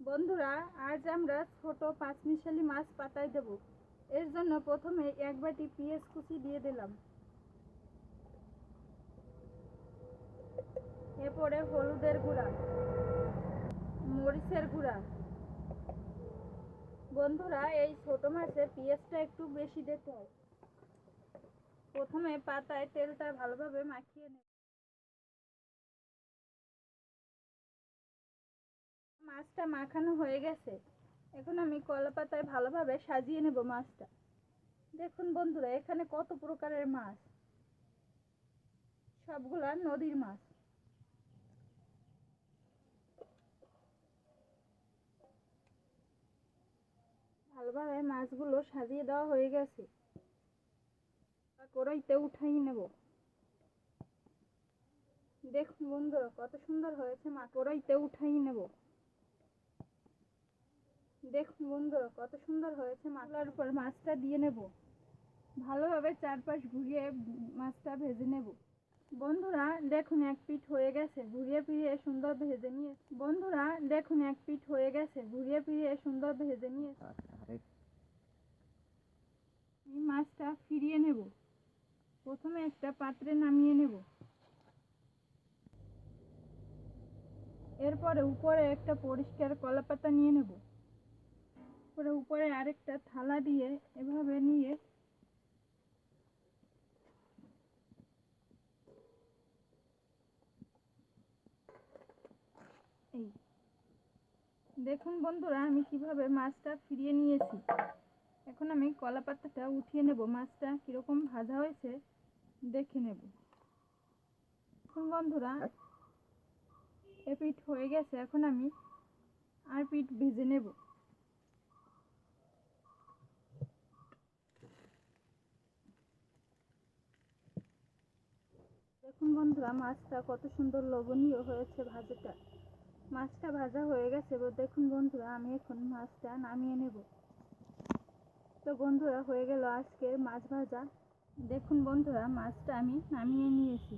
বন্ধুরা, আজ আমরা ছোট পাঁচমিশালি মাছ পাতায় দেব। এর জন্য প্রথমে এক বাটি পেঁয়াজ কুচি দিয়ে দিলাম। এরপরে হলুদের গুঁড়া, মরিচের গুঁড়া। বন্ধুরা, এই ছোট মাছে পেঁয়াজটা একটু বেশি দিতে হয়। প্রথমে পাতায় তেলটা ভালোভাবে মাখিয়ে নেব। মাছটা মাখানো হয়ে গেছে। এখন আমি কলা পাতায় ভালোভাবে সাজিয়ে নেব মাছটা। দেখুন বন্ধুরা, এখানে কত প্রকারের মাছ, সবগুলা নদীর মাছ। ভালোভাবে মাছগুলো সাজিয়ে দেওয়া হয়ে গেছে। কড়াইতে উঠাই নেব। দেখুন বন্ধুরা, কত সুন্দর হয়েছে মাছ। কড়াইতে উঠাই নেব। দেখুন বন্ধুরা, কত সুন্দর হয়েছে মাছটার উপর মাছটা দিয়ে নেব। ভালোভাবে চারপাশ ঘুরিয়ে মাছটা ভেজে নেব। বন্ধুরা দেখুন, এক পিঠ হয়ে গেছে, ঘুরিয়ে ফিরিয়ে সুন্দর ভেজে নিয়ে। বন্ধুরা দেখুন, এক পিঠ হয়ে গেছে, ঘুরিয়ে ফিরিয়ে সুন্দর ভেজে নিয়ে এই মাছটা ফিরিয়ে নেব। প্রথমে একটা পাত্রে নামিয়ে নেব। এরপরে উপরে একটা পরিষ্কার কলাপাতা নিয়ে নেব। উপরে আরেকটা থালা দিয়ে এভাবে নিয়ে এই দেখুন বন্ধুরা, আমি কিভাবে মাছটা ফিরিয়ে নিয়েছি। এখন আমি কলা পাতাটা উঠিয়ে নেব। মাছটা কিরকম ভাজা হয়েছে দেখে নেব। এখন বন্ধুরা, এ পিঠ হয়ে গেছে, এখন আমি আর পিঠ ভেজে নেব। দেখুন বন্ধুরা, মাছটা কত সুন্দর লোভনীয় হয়েছে ভাজাটা। মাছটা ভাজা হয়ে গেছে। দেখুন বন্ধুরা, আমি এখন মাছটা নামিয়ে নেব। তো বন্ধুরা, হয়ে গেল আজকের মাছ ভাজা। দেখুন বন্ধুরা, মাছটা আমি নামিয়ে নিয়েছি।